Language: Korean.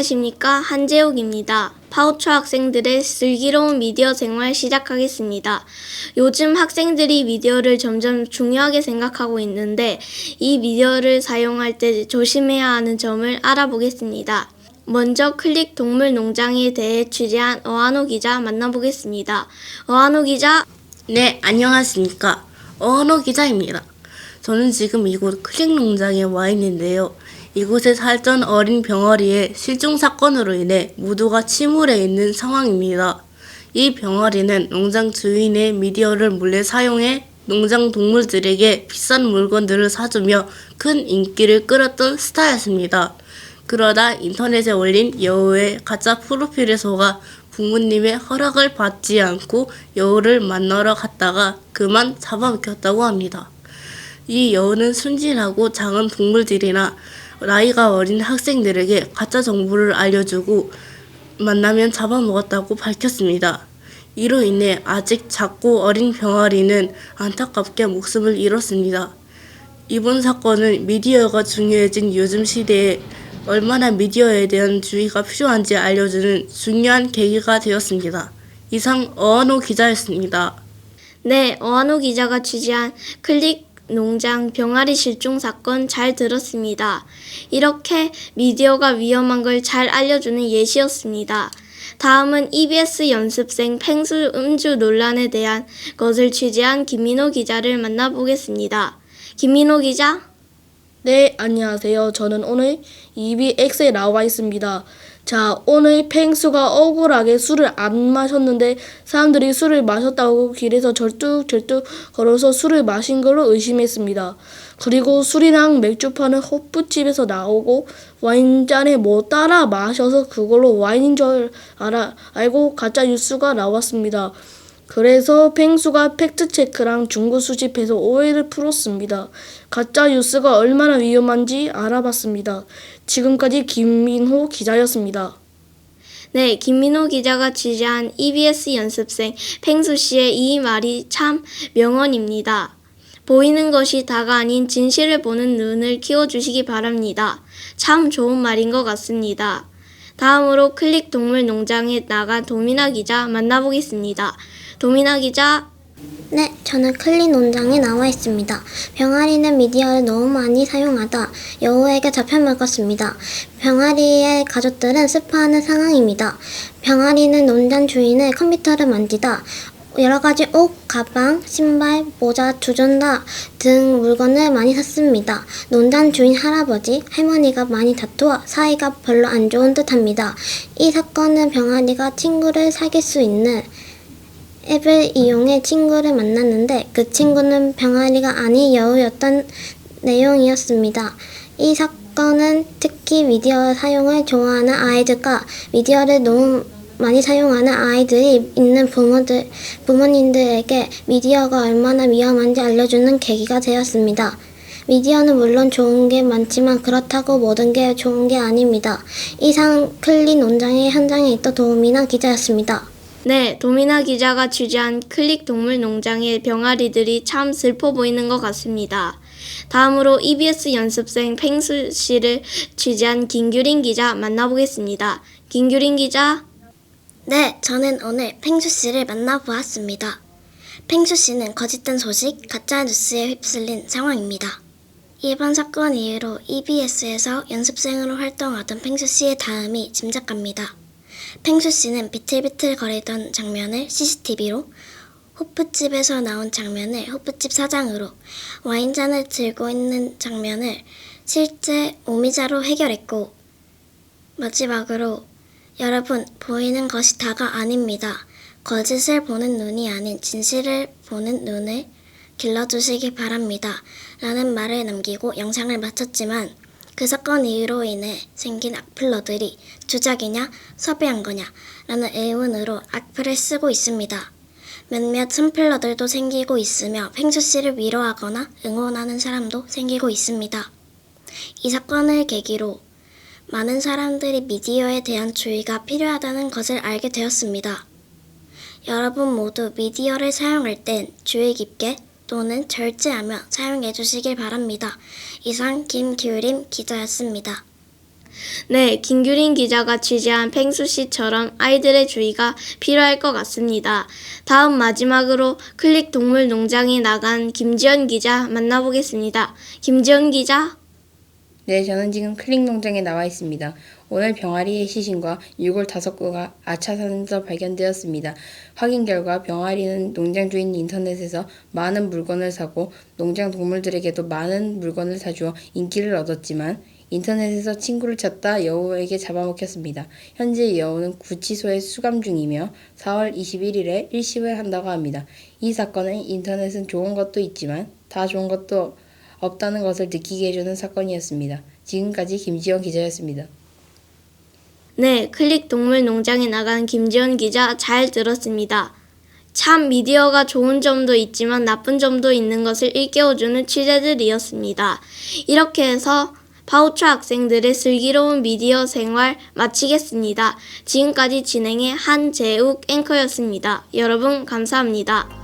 안녕하십니까, 한재욱입니다. 파우초 학생들의 슬기로운 미디어 생활 시작하겠습니다. 요즘 학생들이 미디어를 점점 중요하게 생각하고 있는데 이 미디어를 사용할 때 조심해야 하는 점을 알아보겠습니다. 먼저 클릭 동물 농장에 대해 취재한 어한호 기자 만나보겠습니다. 어한호 기자. 네, 안녕하십니까. 어한호 기자입니다. 저는 지금 이곳 클릭 농장에 와 있는데요. 이곳에 살던 어린 병아리의 실종 사건으로 인해 모두가 침울해 있는 상황입니다. 이 병아리는 농장 주인의 미디어를 몰래 사용해 농장 동물들에게 비싼 물건들을 사주며 큰 인기를 끌었던 스타였습니다. 그러다 인터넷에 올린 여우의 가짜 프로필에 속아 부모님의 허락을 받지 않고 여우를 만나러 갔다가 그만 잡아먹혔다고 합니다. 이 여우는 순진하고 작은 동물들이나 나이가 어린 학생들에게 가짜 정보를 알려주고 만나면 잡아먹었다고 밝혔습니다. 이로 인해 아직 작고 어린 병아리는 안타깝게 목숨을 잃었습니다. 이번 사건은 미디어가 중요해진 요즘 시대에 얼마나 미디어에 대한 주의가 필요한지 알려주는 중요한 계기가 되었습니다. 이상 어한호 기자였습니다. 네, 어한호 기자가 취재한 클릭 농장 병아리 실종 사건 잘 들었습니다. 이렇게 미디어가 위험한 걸 잘 알려주는 예시였습니다. 다음은 EBS 연습생 펭수 음주 논란에 대한 것을 취재한 김민호 기자를 만나보겠습니다. 김민호 기자. 네, 안녕하세요. 저는 오늘 EBX에 나와 있습니다. 자, 오늘 펭수가 억울하게 술을 안 마셨는데 사람들이 술을 마셨다고 길에서 절뚝절뚝 걸어서 술을 마신 걸로 의심했습니다. 그리고 술이랑 맥주 파는 호프집에서 나오고 와인잔에 뭐 따라 마셔서 그걸로 와인인 줄 알고 가짜 뉴스가 나왔습니다. 그래서 펭수가 팩트체크랑 중고 수집해서 오해를 풀었습니다. 가짜 뉴스가 얼마나 위험한지 알아봤습니다. 지금까지 김민호 기자였습니다. 네, 김민호 기자가 취재한 EBS 연습생 펭수 씨의 이 말이 참 명언입니다. 보이는 것이 다가 아닌 진실을 보는 눈을 키워주시기 바랍니다. 참 좋은 말인 것 같습니다. 다음으로 클릭 동물 농장에 나간 도미나 기자 만나보겠습니다. 도미나 기자. 네, 저는 클릭 농장에 나와 있습니다. 병아리는 미디어를 너무 많이 사용하다 여우에게 잡혀먹었습니다. 병아리의 가족들은 슬퍼하는 상황입니다. 병아리는 농장 주인의 컴퓨터를 만지다 여러 가지 옷, 가방, 신발, 모자, 주전자 등 물건을 많이 샀습니다. 농장 주인 할아버지, 할머니가 많이 다투어 사이가 별로 안 좋은 듯합니다. 이 사건은 병아리가 친구를 사귈 수 있는 앱을 이용해 친구를 만났는데 그 친구는 병아리가 아닌 여우였던 내용이었습니다. 이 사건은 특히 미디어 사용을 좋아하는 아이들과 미디어를 너무 많이 사용하는 아이들이 있는 부모님들에게 미디어가 얼마나 위험한지 알려주는 계기가 되었습니다. 미디어는 물론 좋은 게 많지만 그렇다고 모든 게 좋은 게 아닙니다. 이상 클릭 농장의 현장에 있던 도미나 기자였습니다. 네, 도미나 기자가 취재한 클릭 동물 농장의 병아리들이 참 슬퍼 보이는 것 같습니다. 다음으로 EBS 연습생 펭수 씨를 취재한 김규린 기자 만나보겠습니다. 김규린 기자. 네, 저는 오늘 펭수 씨를 만나보았습니다. 펭수 씨는 거짓된 소식, 가짜 뉴스에 휩쓸린 상황입니다. 이번 사건 이후로 EBS에서 연습생으로 활동하던 펭수 씨의 다음이 짐작갑니다. 펭수 씨는 비틀비틀 거리던 장면을 CCTV로, 호프집에서 나온 장면을 호프집 사장으로, 와인잔을 들고 있는 장면을 실제 오미자로 해결했고, 마지막으로 여러분, 보이는 것이 다가 아닙니다. 거짓을 보는 눈이 아닌 진실을 보는 눈을 길러주시기 바랍니다. 라는 말을 남기고 영상을 마쳤지만 그 사건 이후로 인해 생긴 악플러들이 주작이냐 섭외한 거냐 라는 의문으로 악플을 쓰고 있습니다. 몇몇 슴플러들도 생기고 있으며 펭수 씨를 위로하거나 응원하는 사람도 생기고 있습니다. 이 사건을 계기로 많은 사람들이 미디어에 대한 주의가 필요하다는 것을 알게 되었습니다. 여러분 모두 미디어를 사용할 땐 주의 깊게 또는 절제하며 사용해 주시길 바랍니다. 이상 김기우림 기자였습니다. 네, 김규린 기자가 취재한 펭수 씨처럼 아이들의 주의가 필요할 것 같습니다. 다음 마지막으로 클릭 동물 농장에 나간 김지연 기자 만나보겠습니다. 김지연 기자. 네, 저는 지금 클릭 농장에 나와 있습니다. 오늘 병아리의 시신과 유골 5구가 아차산에서 발견되었습니다. 확인 결과 병아리는 농장 주인 인터넷에서 많은 물건을 사고 농장 동물들에게도 많은 물건을 사주어 인기를 얻었지만 인터넷에서 친구를 찾다 여우에게 잡아먹혔습니다. 현재 여우는 구치소에 수감 중이며 4월 21일에 1심을 한다고 합니다. 이 사건은 인터넷은 좋은 것도 있지만 다 좋은 것도 없다는 것을 느끼게 해주는 사건이었습니다. 지금까지 김지영 기자였습니다. 네, 클릭 동물 농장에 나간 김지연 기자 잘 들었습니다. 참 미디어가 좋은 점도 있지만 나쁜 점도 있는 것을 일깨워주는 취재들이었습니다. 이렇게 해서 파우초 학생들의 슬기로운 미디어 생활 마치겠습니다. 지금까지 진행의 한재욱 앵커였습니다. 여러분 감사합니다.